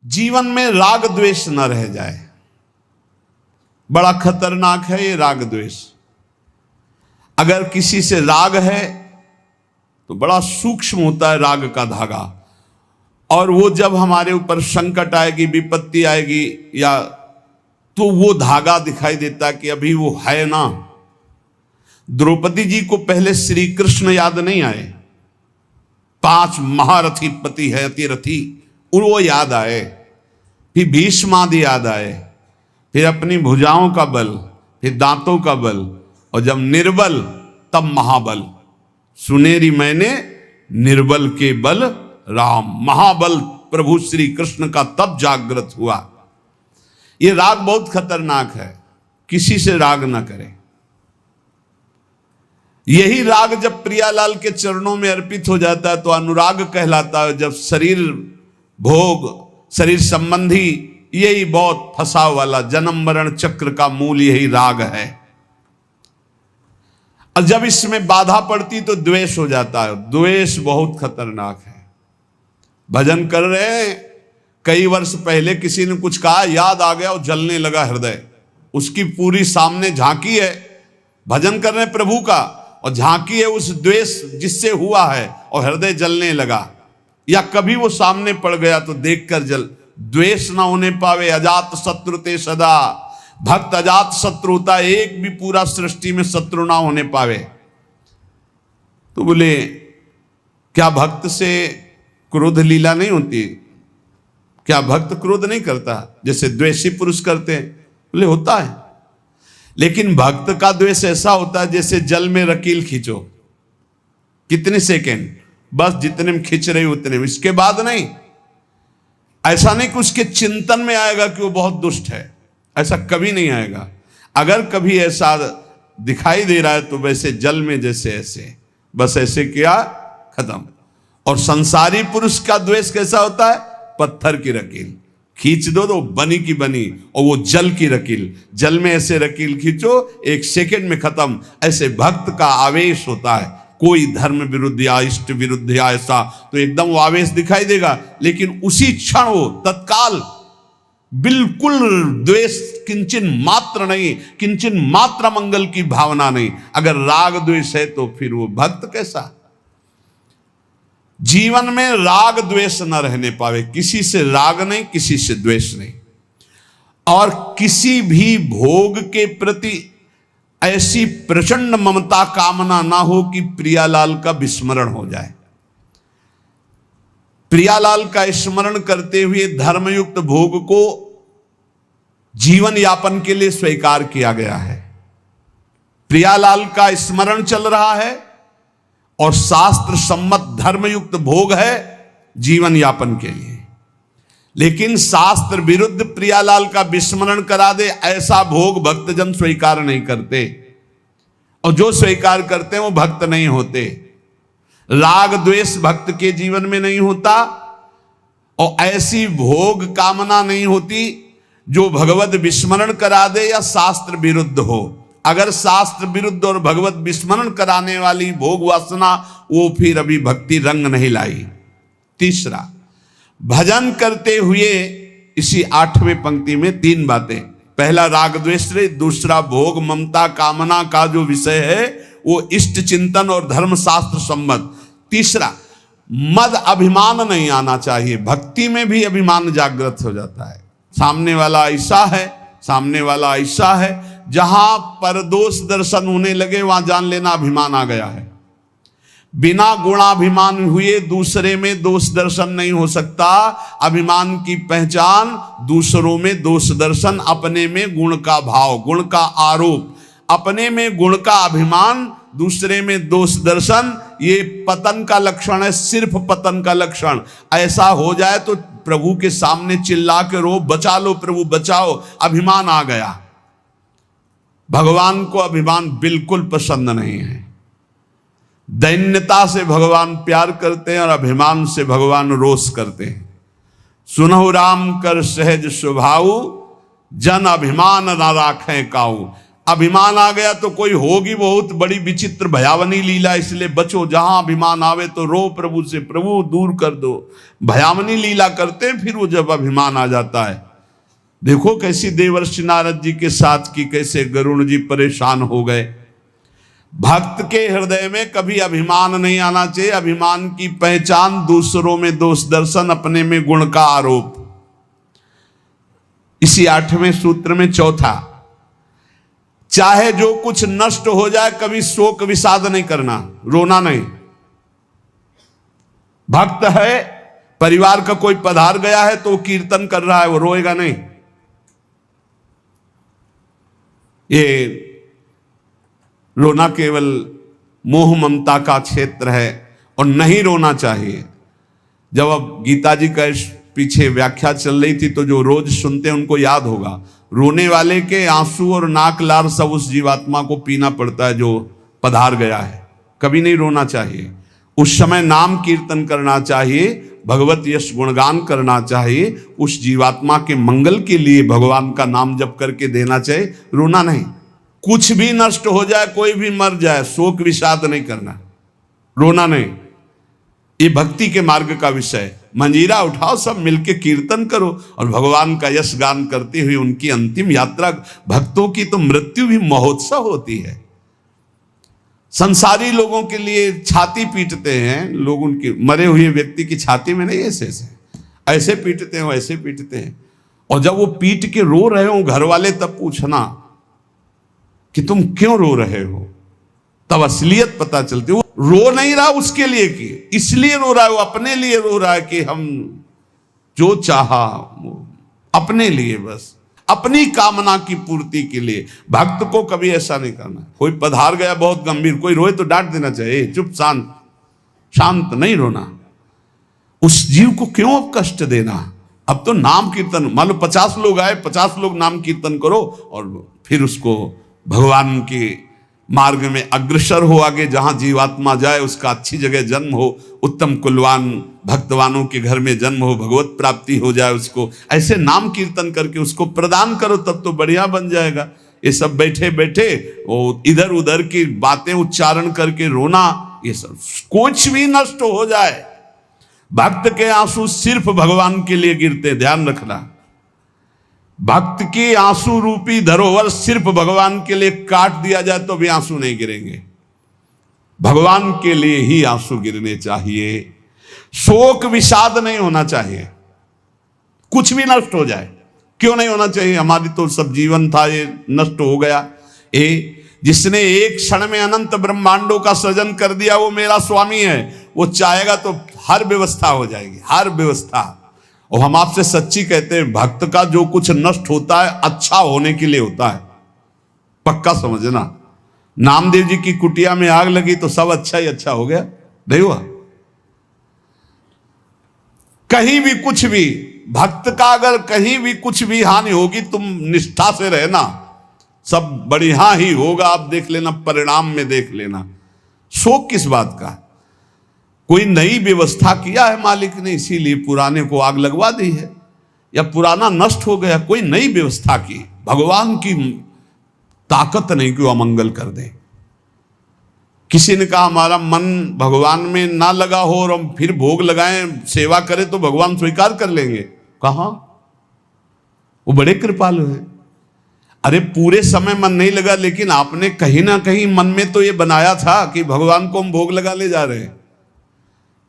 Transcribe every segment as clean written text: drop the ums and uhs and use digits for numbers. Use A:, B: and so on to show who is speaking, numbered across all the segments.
A: जीवन में राग द्वेष न रह जाए। बड़ा खतरनाक है ये राग द्वेष। अगर किसी से राग है तो बड़ा सूक्ष्म होता है राग का धागा, और वो जब हमारे ऊपर संकट आएगी, विपत्ति आएगी, या तो वो धागा दिखाई देता कि अभी वो है ना। द्रौपदी जी को पहले श्री कृष्ण याद नहीं आए, 5 महारथी पति है अतिरथी, वो याद आए, फिर भीष्मादि याद आए, फिर अपनी भुजाओं का बल, फिर दांतों का बल, और जब निर्बल तब महाबल। सुनेरी मैंने निर्बल के बल राम, महाबल प्रभु श्री कृष्ण का तब जागृत हुआ। ये राग बहुत खतरनाक है, किसी से राग ना करें। यही राग जब प्रियालाल के चरणों में अर्पित हो जाता है तो अनुराग कहलाता है। जब शरीर भोग, शरीर संबंधी, यही बहुत फंसाव वाला जन्म मरण चक्र का मूल यही राग है। और जब इसमें बाधा पड़ती तो द्वेष हो जाता है। द्वेष बहुत खतरनाक है। भजन कर रहे हैं, कई वर्ष पहले किसी ने कुछ कहा, याद आ गया और जलने लगा हृदय। उसकी पूरी सामने झांकी है, भजन कर रहे हैं प्रभु का, और झांकी है उस द्वेष जिससे हुआ है, और हृदय जलने लगा। या कभी वो सामने पड़ गया तो देखकर जल। द्वेष ना होने पावे अजात शत्रु ते सदा, भक्त अजात शत्रु होता, एक भी पूरा सृष्टि में शत्रु ना होने पावे। तो बोले क्या भक्त से क्रोध लीला नहीं होती? क्या भक्त क्रोध नहीं करता जैसे द्वेषी पुरुष करते हैं? बोले होता है, लेकिन भक्त का द्वेष ऐसा होता है जैसे जल में रकील खींचो, कितने सेकेंड, बस जितने में खींच रही उतने में, इसके बाद नहीं। ऐसा नहीं कि उसके चिंतन में आएगा कि वो बहुत दुष्ट है, ऐसा कभी नहीं आएगा। अगर कभी ऐसा दिखाई दे रहा है तो वैसे जल में जैसे ऐसे, बस ऐसे किया, खत्म। और संसारी पुरुष का द्वेष कैसा होता है? पत्थर की रकील खींच दो तो बनी की बनी, और वो जल की रकील, जल में ऐसे रकील खींचो, 1 सेकेंड में खत्म। ऐसे भक्त का आवेश होता है, कोई धर्म विरुद्ध या इष्ट विरुद्ध या ऐसा, तो एकदम वो आवेश दिखाई देगा, लेकिन उसी क्षण वो तत्काल बिल्कुल द्वेष, किंचन मात्र नहीं, किंचन मात्र मंगल की भावना नहीं। अगर राग द्वेष है तो फिर वो भक्त कैसा? जीवन में राग द्वेष न रहने पावे, किसी से राग नहीं, किसी से द्वेष नहीं, और किसी भी भोग के प्रति ऐसी प्रचंड ममता कामना ना हो कि प्रियालाल का विस्मरण हो जाए। प्रियालाल का स्मरण करते हुए धर्मयुक्त भोग को जीवन यापन के लिए स्वीकार किया गया है। प्रियालाल का स्मरण चल रहा है और शास्त्र सम्मत धर्मयुक्त भोग है जीवन यापन के लिए, लेकिन शास्त्र विरुद्ध प्रियालाल का विस्मरण करा दे ऐसा भोग भक्तजन स्वीकार नहीं करते, और जो स्वीकार करते हैं वो भक्त नहीं होते। राग द्वेष भक्त के जीवन में नहीं होता, और ऐसी भोग कामना नहीं होती जो भगवत विस्मरण करा दे या शास्त्र विरुद्ध हो। अगर शास्त्र विरुद्ध और भगवत विस्मरण कराने वाली भोग वासना, वो फिर अभी भक्ति रंग नहीं लाई। तीसरा, भजन करते हुए इसी 8वें पंक्ति में 3 बातें। पहला राग द्वेष, दूसरा भोग ममता कामना का जो विषय है वो इष्ट चिंतन और धर्म शास्त्र सम्मत। तीसरा, मद अभिमान नहीं आना चाहिए। भक्ति में भी अभिमान जागृत हो जाता है, सामने वाला ऐसा है, सामने वाला ऐसा है। जहां परदोष दर्शन होने लगे वहां जान लेना अभिमान आ गया है। बिना गुणाभिमान हुए दूसरे में दोष दर्शन नहीं हो सकता। अभिमान की पहचान दूसरों में दोष दर्शन, अपने में गुण का भाव, गुण का आरोप, अपने में गुण का अभिमान, दूसरे में दोष दर्शन, ये पतन का लक्षण है, सिर्फ पतन का लक्षण। ऐसा हो जाए तो प्रभु के सामने चिल्ला के रो, बचा लो प्रभु बचाओ, अभिमान आ गया। भगवान को अभिमान बिल्कुल पसंद नहीं है। दैन्यता से भगवान प्यार करते हैं और अभिमान से भगवान रोष करते हैं। सुनहु राम कर सहज स्वभाव, जन अभिमान ना राखें काऊ। अभिमान आ गया तो कोई होगी बहुत बड़ी विचित्र भयावनी लीला, इसलिए बचो। जहां अभिमान आवे तो रो प्रभु से, प्रभु दूर कर दो। भयावनी लीला करते हैं फिर वो जब अभिमान आ जाता है। देखो कैसी देवर्षि नारद जी के साथ की, कैसे गरुड़ जी परेशान हो गए। भक्त के हृदय में कभी अभिमान नहीं आना चाहिए। अभिमान की पहचान दूसरों में दोष दर्शन, अपने में गुण का आरोप। इसी 8वें सूत्र में चौथा, चाहे जो कुछ नष्ट हो जाए कभी शोक विषाद नहीं करना, रोना नहीं। भक्त है, परिवार का कोई पधार गया है तो वो कीर्तन कर रहा है, वो रोएगा नहीं। ये रोना केवल मोह ममता का क्षेत्र है और नहीं रोना चाहिए। जब अब गीता जी का पीछे व्याख्या चल रही थी तो जो रोज सुनते हैं उनको याद होगा, रोने वाले के आंसू और नाक लार सब उस जीवात्मा को पीना पड़ता है जो पधार गया है। कभी नहीं रोना चाहिए। उस समय नाम कीर्तन करना चाहिए, भगवत यश गुणगान करना चाहिए, उस जीवात्मा के मंगल के लिए भगवान का नाम जप करके देना चाहिए, रोना नहीं। कुछ भी नष्ट हो जाए, कोई भी मर जाए, शोक विषाद नहीं करना, रोना नहीं। ये भक्ति के मार्ग का विषय। मंजीरा उठाओ, सब मिलके कीर्तन करो और भगवान का यश गान करते हुए उनकी अंतिम यात्रा। भक्तों की तो मृत्यु भी महोत्सव होती है। संसारी लोगों के लिए छाती पीटते हैं लोग, उनकी मरे हुए व्यक्ति की छाती में नहीं, ऐसे पीटते हैं, ऐसे पीटते हैं। और जब वो पीट के रो रहे हो घर वाले, तब पूछना कि तुम क्यों रो रहे हो, तब असलियत पता चलती। वो रो नहीं रहा उसके लिए कि इसलिए रो रहा है, वो अपने लिए रो रहा है कि हम जो चाहा अपने लिए, बस अपनी कामना की पूर्ति के लिए। भक्त को कभी ऐसा नहीं करना। कोई पधार गया बहुत गंभीर, कोई रोए तो डांट देना चाहिए, चुप शांत नहीं रोना। उस जीव को क्यों अब कष्ट देना। अब तो नाम कीर्तन, मान लो 50 लोग आए, 50 लोग नाम कीर्तन करो और फिर उसको भगवान के मार्ग में अग्रसर हो आगे। जहां जीवात्मा जाए उसका अच्छी जगह जन्म हो, उत्तम कुलवान भक्तवानों के घर में जन्म हो, भगवत प्राप्ति हो जाए उसको। ऐसे नाम कीर्तन करके उसको प्रदान करो, तब तो बढ़िया बन जाएगा। ये सब बैठे बैठे वो इधर उधर की बातें उच्चारण करके रोना, ये सब कुछ भी नष्ट हो जाए। भक्त के आंसू सिर्फ भगवान के लिए गिरते, ध्यान रखना। भक्त की आंसू रूपी धरोहर सिर्फ भगवान के लिए काट दिया जाए तो भी आंसू नहीं गिरेंगे। भगवान के लिए ही आंसू गिरने चाहिए। शोक विषाद नहीं होना चाहिए। कुछ भी नष्ट हो जाए, क्यों नहीं होना चाहिए। हमारी तो सब जीवन था, ये नष्ट हो गया। जिसने एक क्षण में अनंत ब्रह्मांडों का सृजन कर दिया वो मेरा स्वामी है। वो चाहेगा तो हर व्यवस्था हो जाएगी, हर व्यवस्था। और हम आपसे सच्ची कहते हैं, भक्त का जो कुछ नष्ट होता है अच्छा होने के लिए होता है, पक्का समझना। नामदेव जी की कुटिया में आग लगी तो सब अच्छा ही अच्छा हो गया, नहीं हुआ। कहीं भी कुछ भी, भक्त का अगर कहीं भी कुछ भी हानि होगी, तुम निष्ठा से रहना, सब बढ़िया ही होगा। आप देख लेना, परिणाम में देख लेना। शोक किस बात का। कोई नई व्यवस्था किया है मालिक ने, इसीलिए पुराने को आग लगवा दी है, या पुराना नष्ट हो गया, कोई नई व्यवस्था की। भगवान की ताकत नहीं कि वो अमंगल कर दे। किसी ने कहा हमारा मन भगवान में ना लगा हो और हम फिर भोग लगाएं, सेवा करें तो भगवान स्वीकार कर लेंगे। कहां, वो बड़े कृपालु हैं। अरे पूरे समय मन नहीं लगा, लेकिन आपने कहीं ना कहीं मन में तो ये बनाया था कि भगवान को हम भोग लगा ले जा रहे हैं।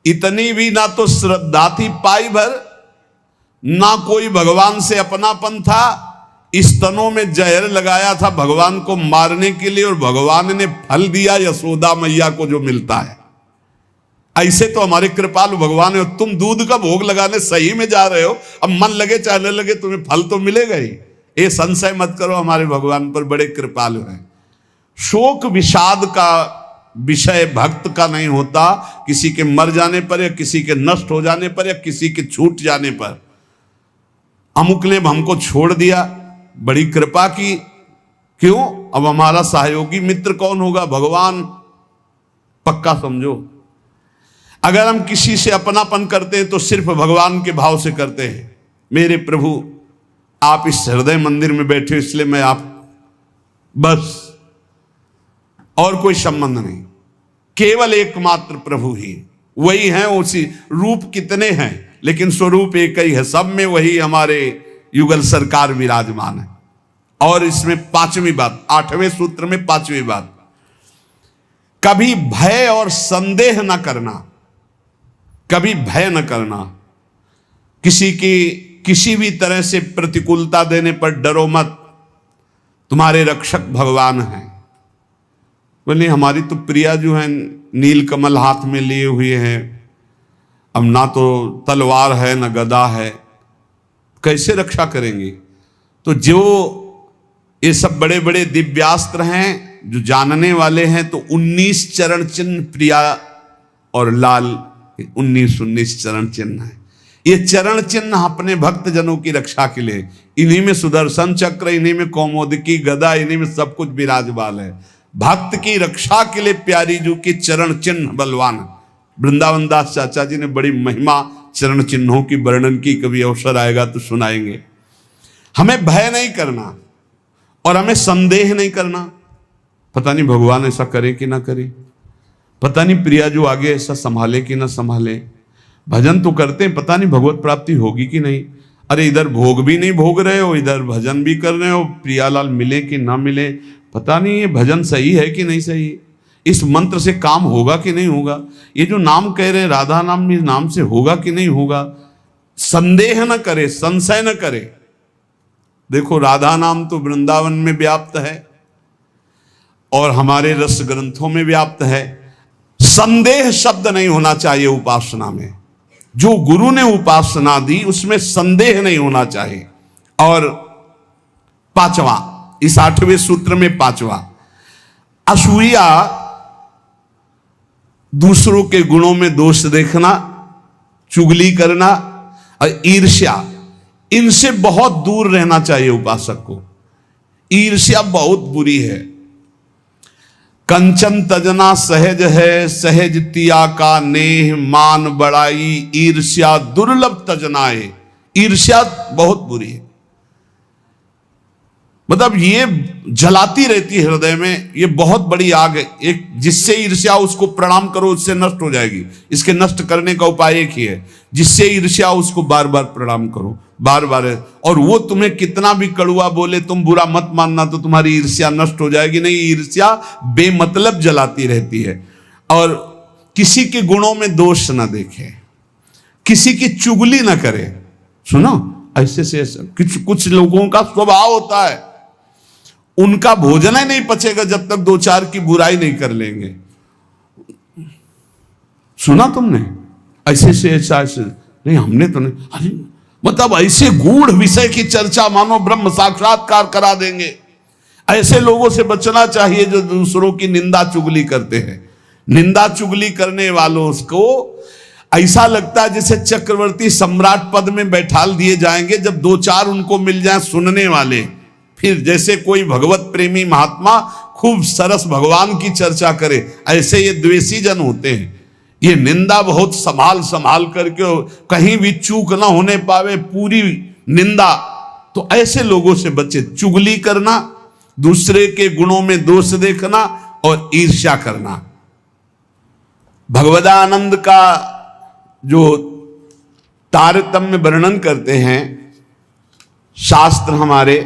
A: इतनी भी ना तो श्रद्धा थी पाई भर, ना कोई भगवान से अपनापन था। स्तनों में जहर लगाया था भगवान को मारने के लिए, और भगवान ने फल दिया यशोदा मैया को जो मिलता है। ऐसे तो हमारे कृपालु भगवान है। तुम दूध का भोग लगाने सही में जा रहे हो, अब मन लगे चाहे न लगे तुम्हें फल तो मिलेगा ही। ये संशय मत करो, हमारे भगवान पर बड़े कृपालु हैं। शोक विषाद का विषय भक्त का नहीं होता। किसी के मर जाने पर, या किसी के नष्ट हो जाने पर, या किसी के छूट जाने पर। अमुक ने हमको छोड़ दिया, बड़ी कृपा की, क्यों। अब हमारा सहयोगी मित्र कौन होगा, भगवान। पक्का समझो, अगर हम किसी से अपनापन करते हैं तो सिर्फ भगवान के भाव से करते हैं। मेरे प्रभु, आप इस हृदय मंदिर में बैठे, इसलिए मैं आप बस, और कोई संबंध नहीं। केवल एकमात्र प्रभु ही, वही है। उसी रूप कितने हैं लेकिन स्वरूप एक ही है, सब में वही हमारे युगल सरकार विराजमान है। और इसमें पांचवी बात, 8वें सूत्र में पांचवी बात, कभी भय और संदेह न करना। कभी भय न करना, किसी की किसी भी तरह से प्रतिकूलता देने पर डरो मत, तुम्हारे रक्षक भगवान हैं। बोले हमारी तो प्रिया जो है नील कमल हाथ में लिए हुए हैं, अब ना तो तलवार है ना गदा है, कैसे रक्षा करेंगे? तो जो ये सब बड़े बड़े दिव्यास्त्र हैं, जो जानने वाले हैं, तो 19 चरण चिन्ह प्रिया और लाल 19 चरण चिन्ह है। ये चरण चिन्ह अपने भक्त जनों की रक्षा के लिए, इन्हीं में सुदर्शन चक्र, इन्हीं में कौमोदकी गदा, इन्हीं में सब कुछ विराजमान है। भक्त की रक्षा के लिए प्यारी जी की चरण चिन्ह बलवान। वृंदावन दास चाचा जी ने बड़ी महिमा चरण चिन्हों की वर्णन की, कभी अवसर आएगा तो सुनाएंगे। हमें भय नहीं करना और हमें संदेह नहीं करना, पता नहीं भगवान ऐसा करे कि ना करे, पता नहीं प्रिया जो आगे ऐसा संभाले कि ना संभाले। भजन तो करते हैं, पता नहीं भगवत प्राप्ति होगी कि नहीं। अरे इधर भोग भी नहीं भोग रहे हो, इधर भजन भी कर रहे हो, प्रियालाल मिले कि ना मिले, पता नहीं ये भजन सही है कि नहीं सही, इस मंत्र से काम होगा कि नहीं होगा, ये जो नाम कह रहे हैं राधा नाम, इस नाम से होगा कि नहीं होगा। संदेह न करे, संशय न करे। देखो राधा नाम तो वृंदावन में व्याप्त है और हमारे रस ग्रंथों में व्याप्त है। संदेह शब्द नहीं होना चाहिए उपासना में। जो गुरु ने उपासना दी उसमें संदेह नहीं होना चाहिए। और पांचवा, इस 8वें सूत्र में पांचवा, असूया, दूसरों के गुणों में दोष देखना, चुगली करना और ईर्ष्या, इनसे बहुत दूर रहना चाहिए उपासक को। ईर्ष्या बहुत बुरी है। कंचन तजना सहज है, सहज तिया का नेह, मान बड़ाई ईर्ष्या दुर्लभ तजनाए। ईर्ष्या बहुत बुरी है, मतलब ये जलाती रहती है हृदय में, ये बहुत बड़ी आग है। एक जिससे ईर्ष्या, उसको प्रणाम करो, उससे नष्ट हो जाएगी। इसके नष्ट करने का उपाय एक ही है, जिससे ईर्ष्या उसको बार बार प्रणाम करो, बार बार। और वो तुम्हें कितना भी कड़ुआ बोले, तुम बुरा मत मानना, तो तुम्हारी ईर्ष्या नष्ट हो जाएगी। नहीं, ईर्ष्या बेमतलब जलाती रहती है। और किसी के गुणों में दोष ना देखे, किसी की चुगली ना करे। सुनो, ऐसे से कुछ लोगों का स्वभाव होता है, उनका भोजन ही नहीं पचेगा जब तक 2-4 की बुराई नहीं कर लेंगे। सुना तुमने? ऐसे से ऐसा नहीं, हमने तो नहीं। अरे मतलब ऐसे गूढ़ विषय की चर्चा मानो ब्रह्म साक्षात्कार करा देंगे। ऐसे लोगों से बचना चाहिए जो दूसरों की निंदा चुगली करते हैं। निंदा चुगली करने वालों को ऐसा लगता है जैसे चक्रवर्ती सम्राट पद में बैठाल दिए जाएंगे, जब 2-4 उनको मिल जाए सुनने वाले। फिर जैसे कोई भगवत प्रेमी महात्मा खूब सरस भगवान की चर्चा करे, ऐसे ये द्वेषी जन होते हैं। ये निंदा बहुत संभाल संभाल करके, कहीं भी चूक ना होने पावे, पूरी निंदा। तो ऐसे लोगों से बचे। चुगली करना, दूसरे के गुणों में दोष देखना और ईर्ष्या करना। भगवदानंद का जो तारतम्य वर्णन करते हैं शास्त्र हमारे,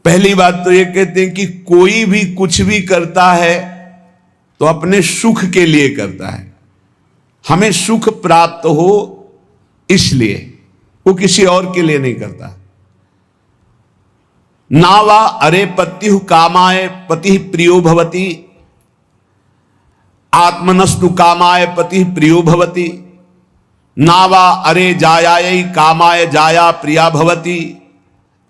A: पहली बात तो ये कहते हैं कि कोई भी कुछ भी करता है तो अपने सुख के लिए करता है। हमें सुख प्राप्त हो इसलिए, वो किसी और के लिए नहीं करता। नावा अरे पत्यु कामाय पति प्रियो भवति, आत्मनस्तु कामाय पति प्रियो भवति। नावा अरे जायायै कामाय जाया प्रिया भवति,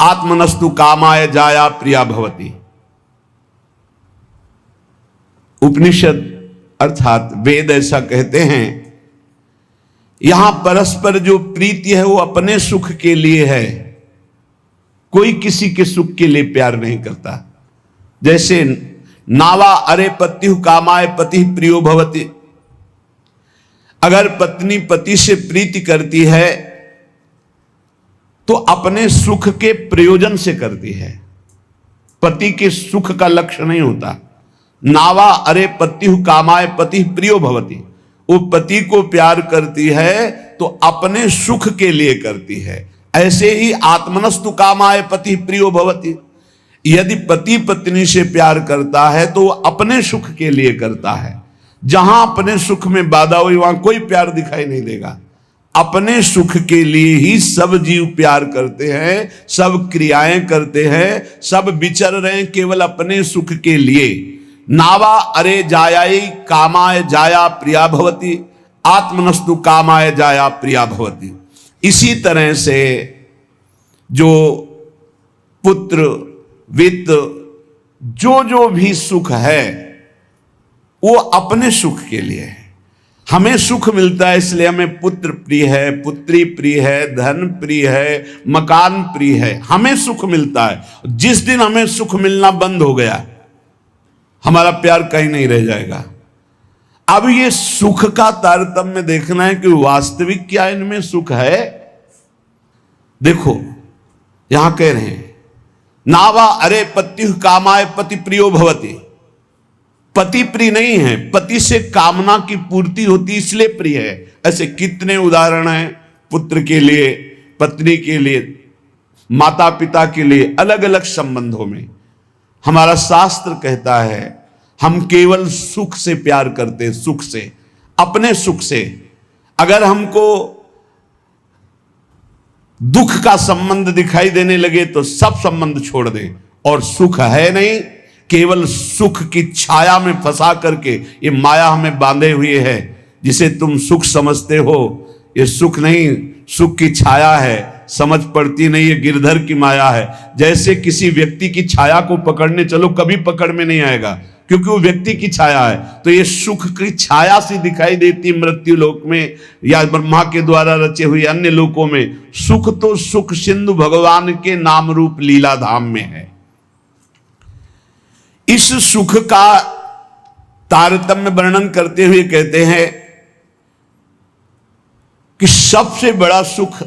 A: आत्मनस्तु कामाय जाया प्रिया भवति। उपनिषद अर्थात वेद ऐसा कहते हैं, यहां परस्पर जो प्रीति है वो अपने सुख के लिए है, कोई किसी के सुख के लिए प्यार नहीं करता। जैसे नावा अरे पत्यु कामाय पति प्रियो भवति, अगर पत्नी पति से प्रीति करती है तो अपने सुख के प्रयोजन से करती है। पति के सुख का लक्ष्य नहीं होता। नावा अरे पत्यु कामाय पति प्रियो भवति, वो पति को प्यार करती है तो अपने सुख के लिए करती है। ऐसे ही आत्मनस्तु कामाय पति प्रियो भवति, यदि पति पत्नी से प्यार करता है तो वो अपने सुख के लिए करता है। जहां अपने सुख में बाधा हुई वहां कोई प्यार दिखाई नहीं देगा। अपने सुख के लिए ही सब जीव प्यार करते हैं, सब क्रियाएं करते हैं, सब विचर रहे हैं केवल अपने सुख के लिए। नावा अरे जायाई कामाय जाया प्रिया भवति, आत्मनस्तु कामाय जाया प्रिया भवति। इसी तरह से जो पुत्र वित्त जो भी सुख है वो अपने सुख के लिए है। हमें सुख मिलता है इसलिए हमें पुत्र प्रिय है, पुत्री प्रिय है, धन प्रिय है, मकान प्रिय है, हमें सुख मिलता है। जिस दिन हमें सुख मिलना बंद हो गया हमारा प्यार कहीं नहीं रह जाएगा। अब ये सुख का तारतम्य देखना है कि वास्तविक क्या इनमें सुख है। देखो यहां कह रहे हैं नावा अरे पत्यु कामाय पति प्रियो भवति, पति प्रिय नहीं है, पति से कामना की पूर्ति होती इसलिए प्रिय है। ऐसे कितने उदाहरण हैं, पुत्र के लिए, पत्नी के लिए, माता पिता के लिए, अलग अलग संबंधों में। हमारा शास्त्र कहता है हम केवल सुख से प्यार करते हैं, सुख से, अपने सुख से। अगर हमको दुख का संबंध दिखाई देने लगे तो सब संबंध छोड़ दें, और सुख है नहीं, केवल सुख की छाया में फंसा करके ये माया हमें बांधे हुए है। जिसे तुम सुख समझते हो ये सुख नहीं, सुख की छाया है, समझ पड़ती नहीं, ये गिरधर की माया है। जैसे किसी व्यक्ति की छाया को पकड़ने चलो कभी पकड़ में नहीं आएगा क्योंकि वो व्यक्ति की छाया है। तो ये सुख की छाया सी दिखाई देती मृत्यु लोक में या ब्रह्मा के द्वारा रचे हुए अन्य लोकों में। सुख तो सुख सिंधु भगवान के नाम रूप लीला धाम में है। इस सुख का तारतम्य वर्णन करते हुए कहते हैं कि सबसे बड़ा सुख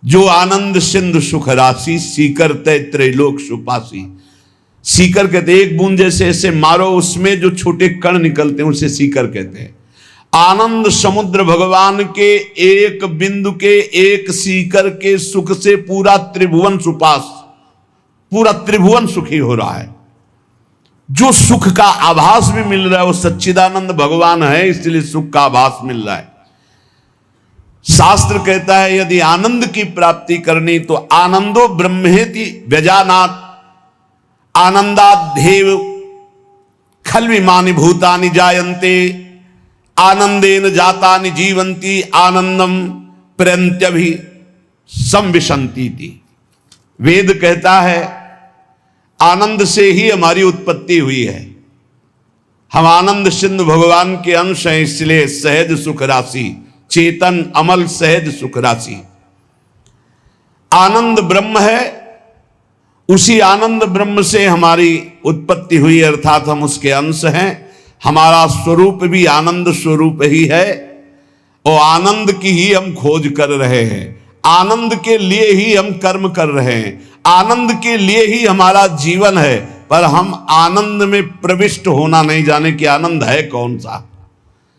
A: जो आनंद सिंधु सुख राशि, सीकर तय त्रैलोक सुपासी। सीकर कहते हैं एक बूंद जैसे ऐसे मारो उसमें जो छोटे कण निकलते हैं उसे सीकर कहते हैं। आनंद समुद्र भगवान के एक बिंदु के, एक सीकर के सुख से पूरा त्रिभुवन सुपास, पूरा त्रिभुवन सुखी हो रहा है। जो सुख का आभास भी मिल रहा है वो सच्चिदानंद भगवान है, इसलिए सुख का आभास मिल रहा है। शास्त्र कहता है यदि आनंद की प्राप्ति करनी तो आनंदो ब्रह्मेति व्यजानात् आनंदाद्धेव खल्विमानि भूतानि जायन्ते आनंदेन जातानि जीवन्ति आनंदम प्रयन्त्यभि संविशन्ति। वेद कहता है आनंद से ही हमारी उत्पत्ति हुई है। हम आनंद सिंधु भगवान के अंश हैं, इसलिए सहज सुख राशि, चेतन अमल सहज सुख राशि। आनंद ब्रह्म है, उसी आनंद ब्रह्म से हमारी उत्पत्ति हुई, अर्थात हम उसके अंश हैं। हमारा स्वरूप भी आनंद स्वरूप ही है और आनंद की ही हम खोज कर रहे हैं। आनंद के लिए ही हम कर्म कर रहे हैं, आनंद के लिए ही हमारा जीवन है। पर हम आनंद में प्रविष्ट होना नहीं जाने कि आनंद है कौन सा।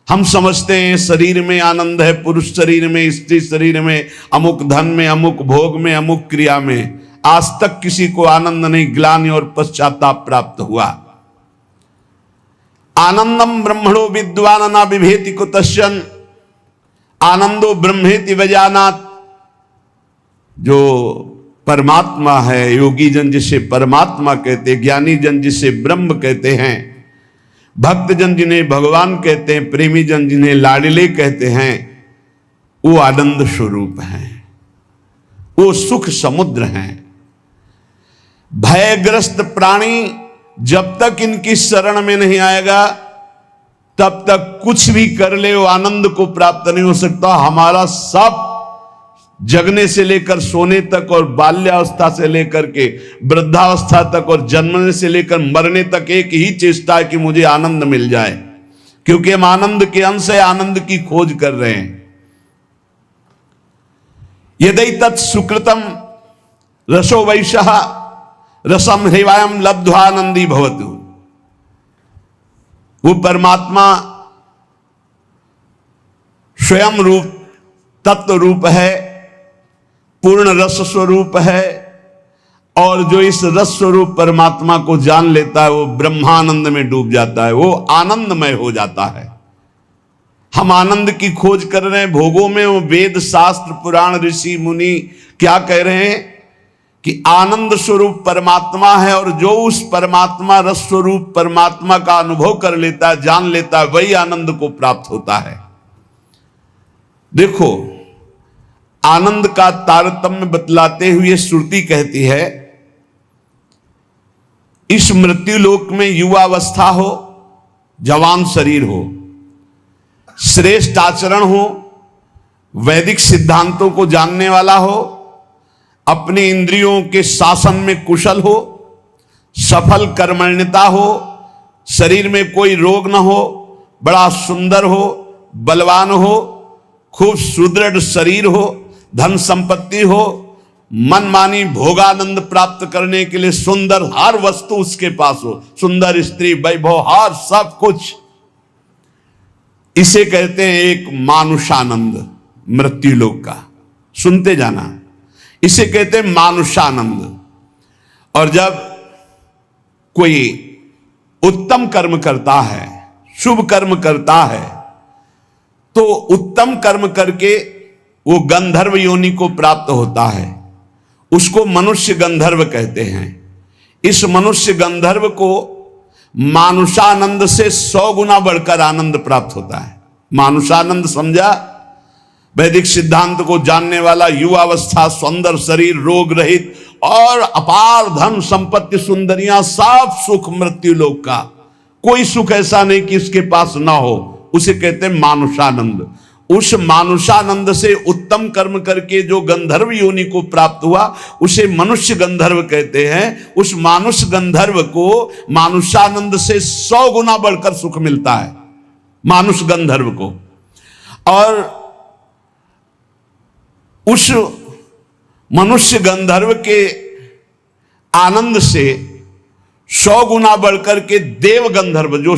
A: हम समझते हैं शरीर में आनंद है, पुरुष शरीर में, स्त्री शरीर में, अमुक धन में, अमुक भोग में, अमुक क्रिया में। आज तक किसी को आनंद नहीं, ग्लानि और पश्चाताप प्राप्त हुआ। आनंदम ब्रह्मणो विद्वान न बिभेति कुतश्चन आनंदो ब्रह्मेति वजानात्। जो परमात्मा है, योगी जन जिसे परमात्मा कहते हैं, ज्ञानी जन जिसे ब्रह्म कहते हैं, भक्त जन जिन्हें भगवान कहते हैं, प्रेमी जन जिन्हें लाडले कहते हैं, वो आनंद स्वरूप हैं, वो सुख समुद्र हैं। भयग्रस्त प्राणी जब तक इनकी शरण में नहीं आएगा तब तक कुछ भी कर ले वो आनंद को प्राप्त नहीं हो सकता। हमारा सब जगने से लेकर सोने तक और बाल्यावस्था से लेकर के वृद्धावस्था तक और जन्मने से लेकर मरने तक एक ही चेष्टा है कि मुझे आनंद मिल जाए, क्योंकि हम आनंद के अंश है, आनंद की खोज कर रहे हैं। यदि तत् सुकृतम रसो वैशः रसम हृवायम लब्ध्वानंदी भवतु। वो परमात्मा स्वयं रूप तत्व रूप है, पूर्ण रस स्वरूप है, और जो इस रस स्वरूप परमात्मा को जान लेता है वो ब्रह्मानंद में डूब जाता है, वो आनंदमय हो जाता है। हम आनंद की खोज कर रहे हैं भोगों में, वो वेद शास्त्र पुराण ऋषि मुनि क्या कह रहे हैं कि आनंद स्वरूप परमात्मा है, और जो उस परमात्मा रस स्वरूप परमात्मा का अनुभव कर लेता है, जान लेता है, वही आनंद को प्राप्त होता है। देखो, आनंद का तारतम्य बतलाते हुए श्रुति कहती है, इस मृत्यु लोक में युवावस्था हो, जवान शरीर हो, श्रेष्ठ आचरण हो, वैदिक सिद्धांतों को जानने वाला हो, अपने इंद्रियों के शासन में कुशल हो, सफल कर्मण्यता हो, शरीर में कोई रोग न हो, बड़ा सुंदर हो, बलवान हो, खूब सुदृढ़ शरीर हो, धन संपत्ति हो, मनमानी भोगानंद प्राप्त करने के लिए सुंदर हर वस्तु उसके पास हो, सुंदर स्त्री, वैभव, हर सब कुछ। इसे कहते हैं एक मानुषानंद, मृत्यु लोक का। सुनते जाना, इसे कहते हैं मानुषानंद। और जब कोई उत्तम कर्म करता है, शुभ कर्म करता है, तो उत्तम कर्म करके वो गंधर्व योनि को प्राप्त होता है, उसको मनुष्य गंधर्व कहते हैं। इस मनुष्य गंधर्व को मानुषानंद से 100 गुना बढ़कर आनंद प्राप्त होता है। मानुषानंद समझा? वैदिक सिद्धांत को जानने वाला, युवावस्था, सुंदर शरीर, रोग रहित और अपार धन संपत्ति, सुंदरियां, सब सुख मृत्यु लोक का। कोई सुख ऐसा नहीं कि इसके पास ना हो, उसे कहते हैं मानुषानंद। उस मानुषानंद से उत्तम कर्म करके जो गंधर्व योनि को प्राप्त हुआ, उसे मनुष्य गंधर्व कहते हैं। उस मानुष गंधर्व को मानुषानंद से 100 गुना बढ़कर सुख मिलता है, मानुष गंधर्व को। और उस मनुष्य गंधर्व के आनंद से 100 गुना बढ़कर के देव गंधर्व, जो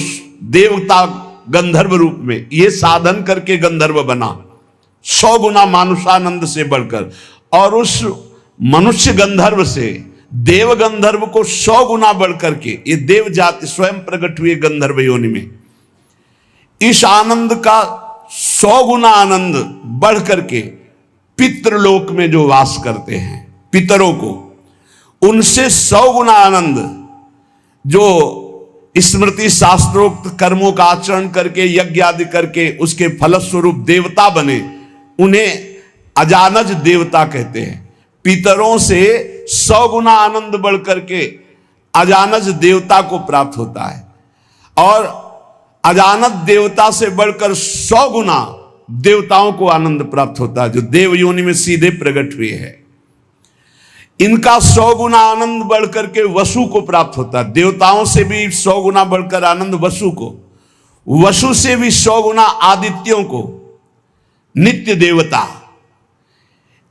A: देवता गंधर्व रूप में ये साधन करके गंधर्व बना, 100 गुना मानुषानंद से बढ़कर, और उस मनुष्य गंधर्व से देव गंधर्व को 100 गुना बढ़कर के ये देव जाति स्वयं प्रकट हुए गंधर्व योनि में। इस आनंद का 100 गुना आनंद बढ़ करके पितृलोक में जो वास करते हैं, पितरों को, उनसे 100 गुना आनंद जो स्मृति शास्त्रोक्त कर्मों का आचरण करके, यज्ञ आदि करके उसके फलस्वरूप देवता बने, उन्हें अजानज देवता कहते हैं। पितरों से 100 गुना आनंद बढ़ करके अजानज देवता को प्राप्त होता है, और अजानज देवता से बढ़कर 100 गुना देवताओं को आनंद प्राप्त होता है, जो देव योनि में सीधे प्रकट हुए हैं। इनका 100 गुना आनंद बढ़ करके वसु को प्राप्त होता है। देवताओं से भी 100 गुना बढ़कर आनंद वसु को, वसु से भी 100 गुना आदित्यों को, नित्य देवता।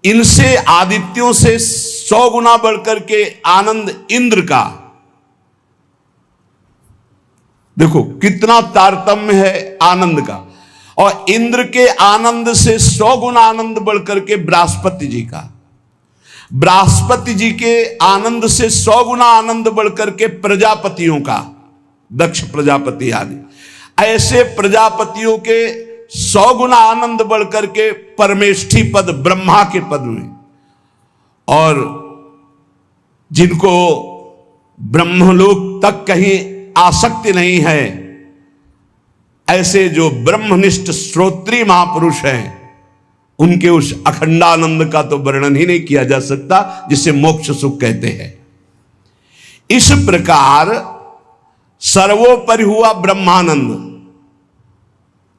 A: इनसे आदित्यों से 100 गुना बढ़कर के आनंद इंद्र का। देखो कितना तारतम्य है आनंद का। और इंद्र के आनंद से 100 गुना आनंद बढ़कर के बृहस्पति जी का, बृहस्पति जी के आनंद से 100 गुना आनंद बढ़कर के प्रजापतियों का, दक्ष प्रजापति आदि। ऐसे प्रजापतियों के 100 गुना आनंद बढ़कर के परमेष्ठी पद, ब्रह्मा के पद में। और जिनको ब्रह्मलोक तक कहीं आसक्ति नहीं है, ऐसे जो ब्रह्मनिष्ठ श्रोत्रीय महापुरुष हैं, उनके उस अखंडानंद का तो वर्णन ही नहीं किया जा सकता, जिसे मोक्ष सुख कहते हैं। इस प्रकार सर्वोपरि हुआ ब्रह्मानंद,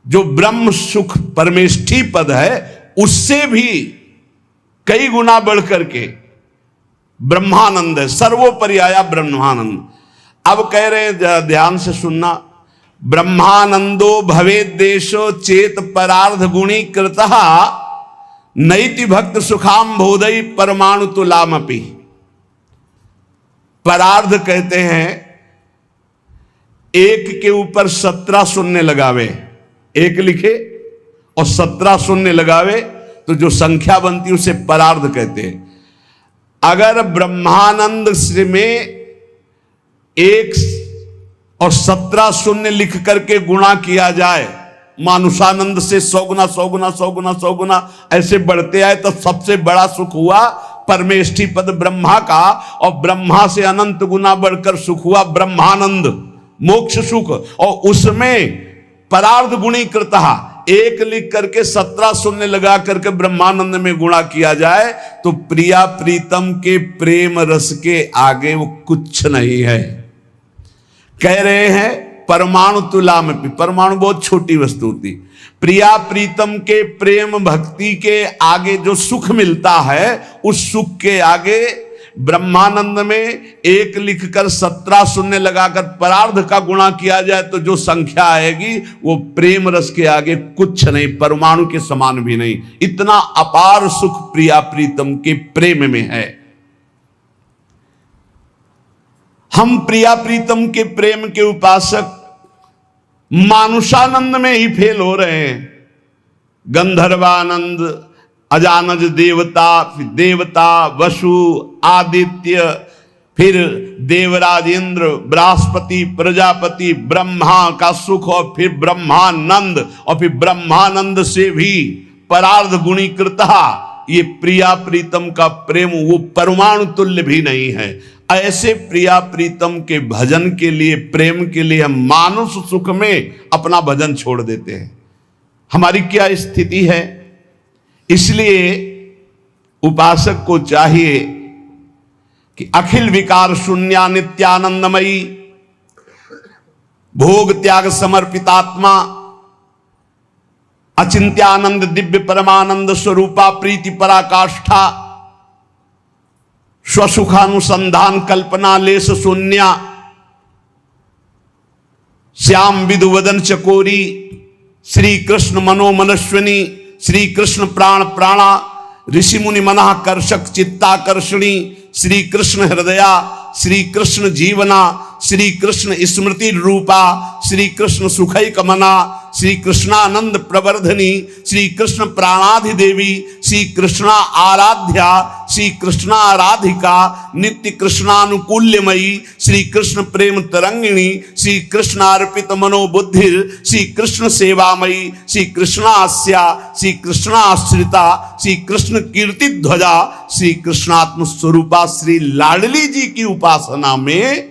A: जो ब्रह्म सुख परमेष्ठी पद है, उससे भी कई गुना बढ़कर के ब्रह्मानंद है, सर्वोपरि आया ब्रह्मानंद। अब कह रहे हैं, ध्यान से सुनना, ब्रह्मानंदो भवेद देशो चेत परार्ध गुणी कृतः नैति भक्त सुखाम बोधई परमाणु तुलामपि। परार्ध कहते हैं एक के ऊपर 17 शून्य लगावे, एक लिखे और 17 शून्य लगावे तो जो संख्या बनती है उसे परार्ध कहते हैं। अगर ब्रह्मानंद श्री में 1 और 17 शून्य लिख करके गुणा किया जाए, मानुषानंद से 100 गुना 100 गुना 100 गुना 100 गुना ऐसे बढ़ते आए तो सबसे बड़ा सुख हुआ परमेष्ठी पद ब्रह्मा का, और ब्रह्मा से अनंत गुना बढ़कर सुख हुआ ब्रह्मानंद मोक्ष सुख। और उसमें परार्ध गुणीकृतः 1 लिख करके 17 शून्य लगा करके ब्रह्मानंद में गुणा किया जाए तो प्रिया प्रीतम के प्रेम रस के आगे वो कुछ नहीं है। कह रहे हैं परमाणु तुला में, परमाणु बहुत छोटी वस्तु होती, प्रिया प्रीतम के प्रेम भक्ति के आगे जो सुख मिलता है उस सुख के आगे ब्रह्मानंद में 1 लिखकर 17 शून्य लगाकर परार्ध का गुणा किया जाए तो जो संख्या आएगी वो प्रेम रस के आगे कुछ नहीं, परमाणु के समान भी नहीं। इतना अपार सुख प्रिया प्रीतम के प्रेम में है। हम प्रिया प्रीतम के प्रेम के उपासक मानुषानंद में ही फेल हो रहे हैं। गंधर्वानंद, अजानज देवता, फिर देवता वसु आदित्य, फिर देवराज इंद्र, बृहस्पति, प्रजापति, ब्रह्मा का सुख, और फिर ब्रह्मानंद, और फिर ब्रह्मानंद से भी परार्ध गुणीकृता ये प्रिया प्रीतम का प्रेम वो परमाणु तुल्य भी नहीं है। ऐसे प्रिया प्रीतम के भजन के लिए, प्रेम के लिए हम मानुष सुख में अपना भजन छोड़ देते हैं। हमारी क्या स्थिति है? इसलिए उपासक को चाहिए कि अखिल विकार शून्या नित्यानंदमयी भोग त्याग समर्पितात्मा अचिंत्यानंद दिव्य परमानंद स्वरूपा प्रीति पराकाष्ठा स्वसुखानुसंधान कल्पना लेस शून्या श्याम विदुवदन चकोरी श्री कृष्ण मनोमनस्विनी श्री कृष्ण प्राण प्राणा ऋषि मुनि मना कर्षक चित्ताकर्षणी श्री कृष्ण हृदया श्री कृष्ण जीवना श्री कृष्ण स्मृति रूपा श्री कृष्ण सुखैक मना श्री कृष्णानंद प्रवर्धनी श्री कृष्ण प्राणाधिदेवी श्री कृष्णा आराध्या श्री कृष्णा आराधिका नित्य कृष्णानुकूल्यमयी श्री कृष्ण प्रेम तरंगिणी श्री कृष्ण अर्पित मनोबुद्धि श्री कृष्ण सेवामयी श्री कृष्णास्या श्री कृष्णाश्रिता श्री कृष्ण कीर्ति ध्वजा श्री कृष्णात्म स्वरूपा श्री लाडली जी की उपासना में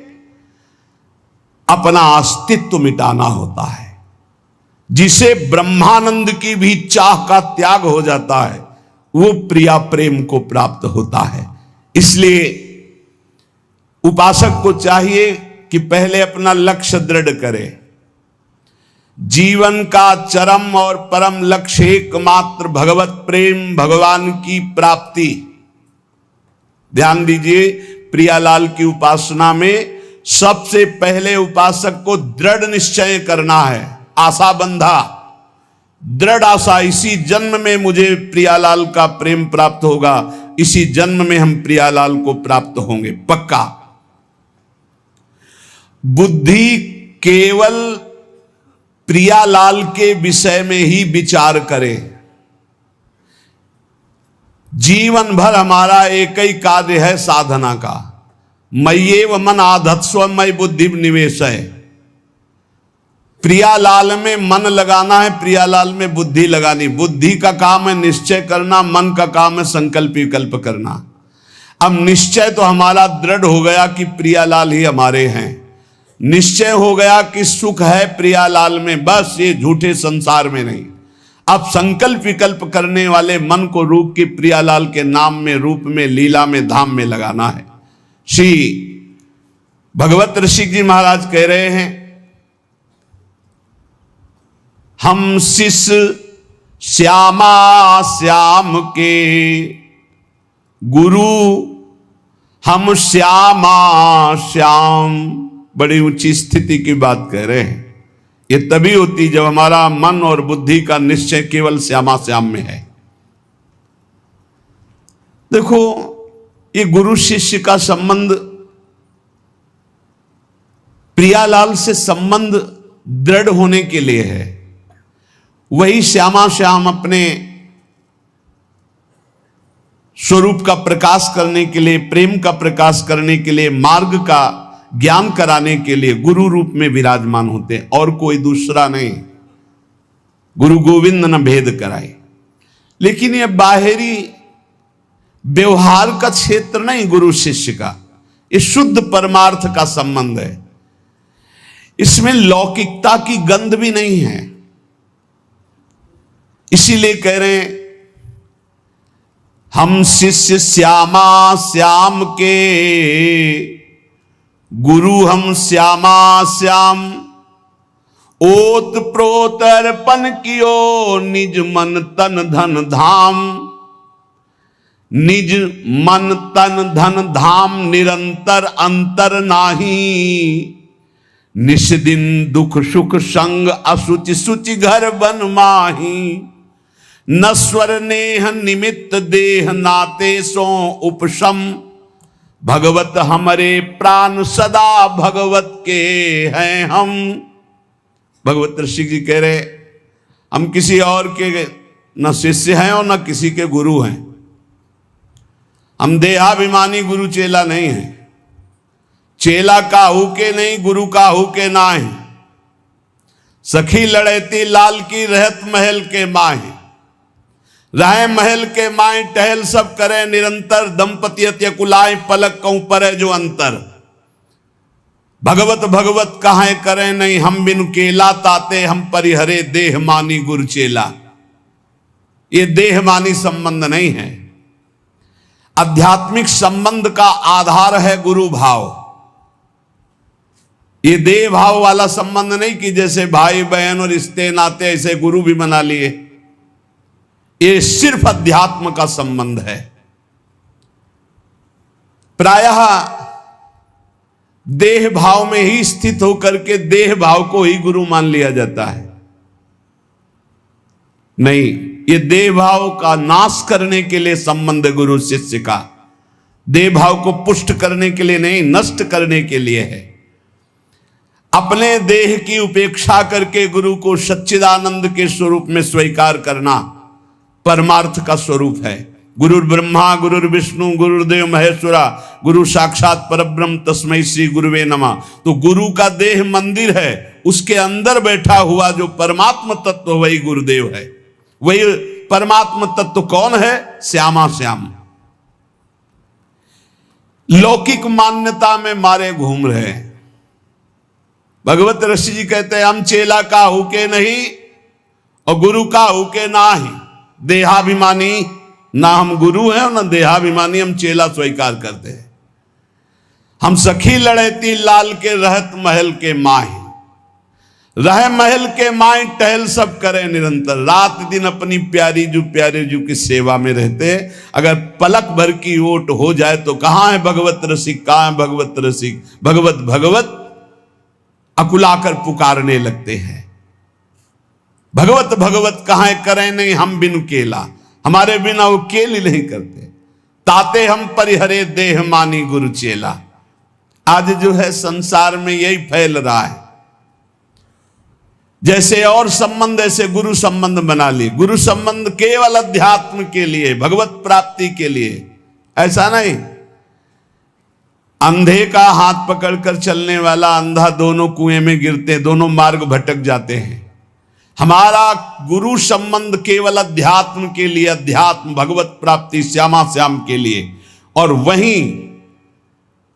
A: अपना अस्तित्व मिटाना होता है। जिसे ब्रह्मानंद की भी चाह का त्याग हो जाता है वो प्रिया प्रेम को प्राप्त होता है। इसलिए उपासक को चाहिए कि पहले अपना लक्ष्य दृढ़ करे। जीवन का चरम और परम लक्ष्य एकमात्र भगवत प्रेम, भगवान की प्राप्ति। ध्यान दीजिए, प्रियालाल की उपासना में सबसे पहले उपासक को दृढ़ निश्चय करना है, आशा बंधा, दृढ़ आशा, इसी जन्म में मुझे प्रियालाल का प्रेम प्राप्त होगा, इसी जन्म में हम प्रियालाल को प्राप्त होंगे, पक्का। बुद्धि केवल प्रियालाल के विषय में ही विचार करे। जीवन भर हमारा एक ही कार्य है साधना का, मय्येव मन आधत्स्व मयि बुद्धि निवेश है। प्रियालाल में मन लगाना है, प्रियालाल में बुद्धि लगानी। बुद्धि का काम है निश्चय करना, मन का काम है संकल्प विकल्प करना। अब निश्चय तो हमारा दृढ़ हो गया कि प्रियालाल ही हमारे हैं, निश्चय हो गया कि सुख है प्रियालाल में, बस ये झूठे संसार में नहीं। अब संकल्प विकल्प करने वाले मन को रोक के प्रियालाल के नाम में, रूप में, लीला में, धाम में लगाना है। श्री भगवत ऋषि जी महाराज कह रहे हैं, हम शिष्य श्यामा श्याम के गुरु, हम श्यामा श्याम। बड़ी ऊंची स्थिति की बात कह रहे हैं। ये तभी होती जब हमारा मन और बुद्धि का निश्चय केवल श्यामा श्याम में है। देखो, ये गुरु शिष्य का संबंध प्रियालाल से संबंध दृढ़ होने के लिए है। वही श्यामा श्याम अपने स्वरूप का प्रकाश करने के लिए, प्रेम का प्रकाश करने के लिए, मार्ग का ज्ञान कराने के लिए गुरु रूप में विराजमान होते हैं, और कोई दूसरा नहीं। गुरु गोविंद न भेद कराए। लेकिन यह बाहरी व्यवहार का क्षेत्र नहीं गुरु शिष्य का, ये शुद्ध परमार्थ का संबंध है। इसमें लौकिकता की गंध भी नहीं है। इसीलिए कह रहे हैं, हम शिष्य श्यामा श्याम के, गुरु हम श्यामा श्याम। ओत प्रोत अर्पण कियो, निज मन तन धन धाम। निज मन तन धन धाम, निरंतर अंतर नाही। निस दिन दुख सुख संग, असुचि सुचि घर बन माही। नश्वर नेह निमित्त देह, नाते सो उपशम। भगवत हमरे प्राण सदा, भगवत के हैं हम। भगवत ऋषि जी कह रहे, हम किसी और के न शिष्य हैं और न किसी के गुरु हैं। हम देहाभिमानी गुरु चेला नहीं है। चेला काहू के नहीं, गुरु काहू के ना है। सखी लड़ैती लाल की, रहत महल के माहे। रहे महल के माए, टहल सब करे निरंतर। दंपति अत्य कुलाए, पलक कहूं पर जो अंतर। भगवत भगवत कहां करें नहीं, हम बिनु केला। ताते हम परिहरे, देह मानी गुरु चेला। ये देह मानी संबंध नहीं है। आध्यात्मिक संबंध का आधार है गुरु भाव। ये देह भाव वाला संबंध नहीं कि जैसे भाई बहन और रिश्ते नाते ऐसे गुरु भी बना लिए। ये सिर्फ अध्यात्म का संबंध है। प्रायः देह भाव में ही स्थित होकर के देह भाव को ही गुरु मान लिया जाता है। नहीं, ये देह भाव का नाश करने के लिए संबंध है गुरु शिष्य का। देह भाव को पुष्ट करने के लिए नहीं, नष्ट करने के लिए है। अपने देह की उपेक्षा करके गुरु को सच्चिदानंद के स्वरूप में स्वीकार करना परमार्थ का स्वरूप है। गुरुर् ब्रह्मा गुरुर् विष्णु गुरुर्देव महेश्वरा, गुरु साक्षात परब्रह्म तस्मै श्री गुरुवे नमः। तो गुरु का देह मंदिर है, उसके अंदर बैठा हुआ जो परमात्म तत्व वही गुरुदेव है। वही परमात्म तत्व कौन है? श्यामा श्याम। लौकिक मान्यता में मारे घूम रहे हैं। भगवत ऋषि जी कहते हैं, हम चेला का हुके नहीं और गुरु का हुके ना ही। देहाभिमानी ना हम गुरु हैं और ना देहाभिमानी हम चेला स्वीकार करते हैं। हम सखी लड़ैती लाल के, रहत महल के माही। रह महल के माए, टहल सब करे निरंतर। रात दिन अपनी प्यारी जू की सेवा में रहते। अगर पलक भर की ओट हो जाए तो कहां है भगवत रसिक, कहां है भगवत रसिक। भगवत भगवत अकुलाकर पुकारने लगते हैं। भगवत भगवत कहां करें नहीं, हम बिनु केला। हमारे बिना वो केल ही नहीं करते। ताते हम परिहरे, देह मानी गुरु चेला। आज जो है संसार में यही फैल रहा है। जैसे और संबंध ऐसे गुरु संबंध बना लिए। गुरु संबंध केवल अध्यात्म के लिए, भगवत प्राप्ति के लिए, ऐसा नहीं। अंधे का हाथ पकड़कर चलने वाला अंधा दोनों कुएं में गिरते, दोनों मार्ग भटक जाते हैं। हमारा गुरु संबंध केवल अध्यात्म के लिए, अध्यात्म भगवत प्राप्ति श्यामा श्याम के लिए। और वहीं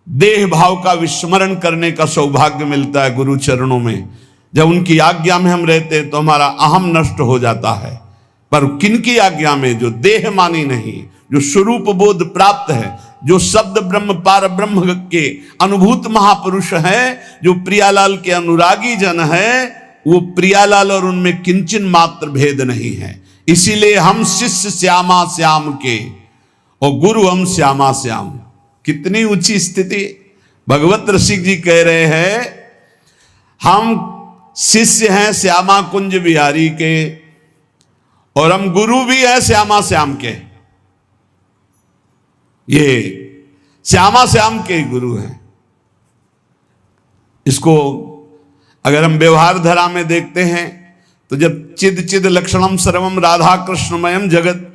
A: देह भाव का विस्मरण करने का सौभाग्य मिलता है गुरु चरणों में। जब उनकी आज्ञा में हम रहते हैं तो हमारा अहम नष्ट हो जाता है। पर किनकी आज्ञा में? जो देह मानी नहीं, जो स्वरूप बोध प्राप्त है, जो शब्द ब्रह्म पार ब्रह्म के अनुभूत महापुरुष हैं, जो प्रियालाल के अनुरागी जन हैं, वो प्रियालाल और उनमें किंचन मात्र भेद नहीं है। इसीलिए हम शिष्य श्यामा श्याम के और गुरु हम श्यामा श्याम। कितनी ऊंची स्थिति। भगवत रसिक जी कह रहे हैं, हम शिष्य हैं श्यामा कुंज बिहारी के और हम गुरु भी हैं श्यामा श्याम के। ये श्यामा श्याम के गुरु हैं। इसको अगर हम व्यवहार धारा में देखते हैं तो जब चिद चिद लक्षणम सर्वम राधा कृष्णमयम जगत,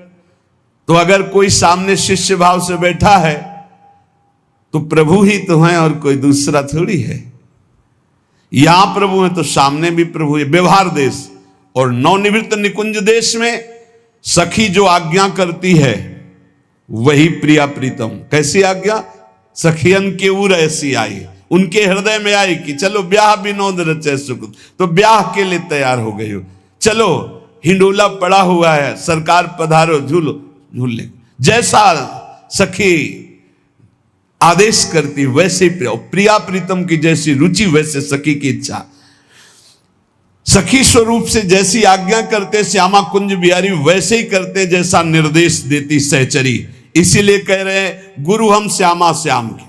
A: तो अगर कोई सामने शिष्य भाव से बैठा है तो प्रभु ही तो है और कोई दूसरा थोड़ी है। यहां प्रभु है तो सामने भी प्रभु है। व्यवहार देश और नवनिवृत्त निकुंज देश में सखी जो आज्ञा करती है वही प्रिया प्रीतम। कैसी आज्ञा? सखियन के उर ऐसी आई, उनके हृदय में आई कि चलो ब्याह विनोद रचे सुख, तो ब्याह के लिए तैयार हो गई हो। चलो हिंडोला पड़ा हुआ है, सरकार पधारो, झूलो झूल ले। जैसा सखी आदेश करती वैसे प्रिया प्रीतम की जैसी रुचि वैसे सखी की इच्छा। सखी स्वरूप से जैसी आज्ञा करते श्यामा कुंज बिहारी वैसे ही करते जैसा निर्देश देती सहचरी। इसीलिए कह रहे हैं गुरु हम श्यामा श्याम के,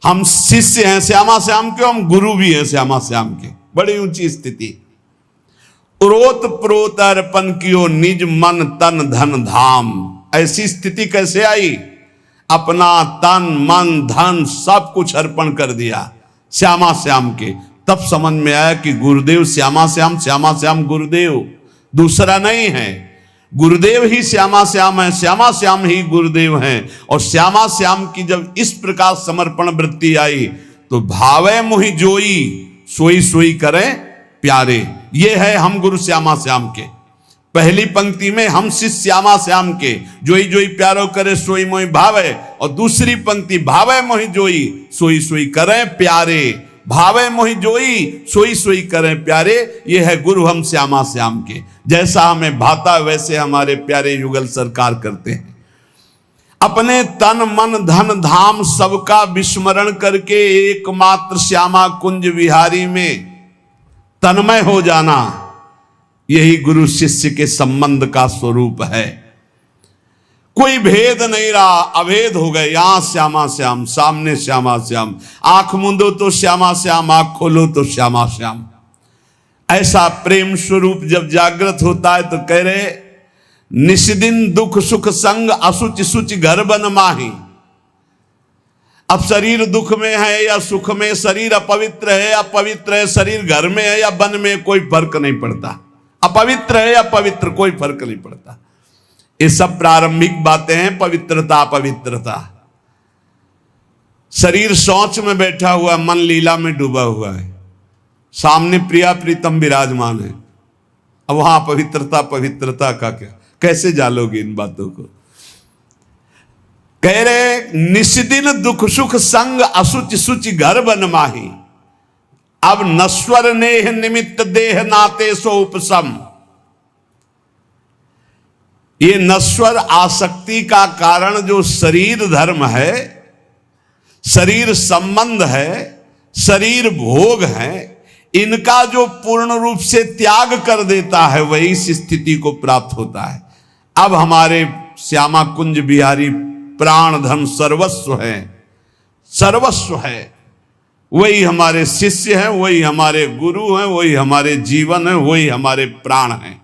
A: हम शिष्य हैं श्यामा श्याम के, हम गुरु भी हैं श्यामा श्याम के। बड़ी ऊंची स्थिति। उरोत प्रोत अर्पण कियो निज मन तन धन धाम। ऐसी स्थिति कैसे आई? अपना तन मन धन सब कुछ अर्पण कर दिया श्यामा श्याम के। तब समझ में आया कि गुरुदेव श्यामा श्याम, श्यामा श्याम गुरुदेव, दूसरा नहीं है। गुरुदेव ही श्यामा श्याम है, श्यामा श्याम ही गुरुदेव हैं। और श्यामा श्याम की जब इस प्रकार समर्पण वृत्ति आई तो भावे मोहि जोई सोई सोई करें प्यारे। ये है हम गुरु श्यामा श्याम के। पहली पंक्ति में हम शिष्य श्यामा श्याम के, जोई जोई प्यारो करे सोई मोहि भावे। और दूसरी पंक्ति भावे मोहि जोई सोई सोई करें प्यारे। भावे मोहि जोई सोई सोई करें प्यारे, ये है गुरु हम श्यामा श्याम के। जैसा हमें भाता वैसे हमारे प्यारे युगल सरकार करते हैं। अपने तन मन धन धाम सबका विस्मरण करके एकमात्र श्यामा कुंज विहारी में तन्मय हो जाना, यही गुरु शिष्य के संबंध का स्वरूप है। कोई भेद नहीं रहा, अभेद हो गए। यहां श्यामा श्याम, सामने श्यामा श्याम, आंख मूंदो तो श्यामा श्याम, आंख खोलो तो श्यामा श्याम। ऐसा प्रेम स्वरूप जब जागृत होता है तो कह रहे निष्दिन दुख सुख संग असुच सुच घर बन माही। अब शरीर दुख में है या सुख में, शरीर अपवित्र है या पवित्र है, शरीर घर में है या वन में, कोई फर्क नहीं पड़ता। अपवित्र है या पवित्र, कोई फर्क नहीं पड़ता। ये सब प्रारंभिक बातें हैं। पवित्रता अपवित्रता, शरीर शौच में बैठा हुआ, मन लीला में डूबा हुआ है, सामने प्रिया प्रीतम विराजमान है। अब वहां पवित्रता पवित्रता का क्या, कैसे जालोगे इन बातों को? कह रहे निष्दिन दुख सुख संग असुच सुच घर बन माही। अब नश्वर नेह निमित्त देह नाते सो उपसम। ये नश्वर आसक्ति का कारण जो शरीर धर्म है, शरीर संबंध है, शरीर भोग है, इनका जो पूर्ण रूप से त्याग कर देता है वही इस स्थिति को प्राप्त होता है। अब हमारे श्यामा कुंज बिहारी प्राण धन सर्वस्व है, सर्वस्व है। वही हमारे शिष्य हैं, वही हमारे गुरु हैं, वही हमारे जीवन है, वही हमारे प्राण हैं।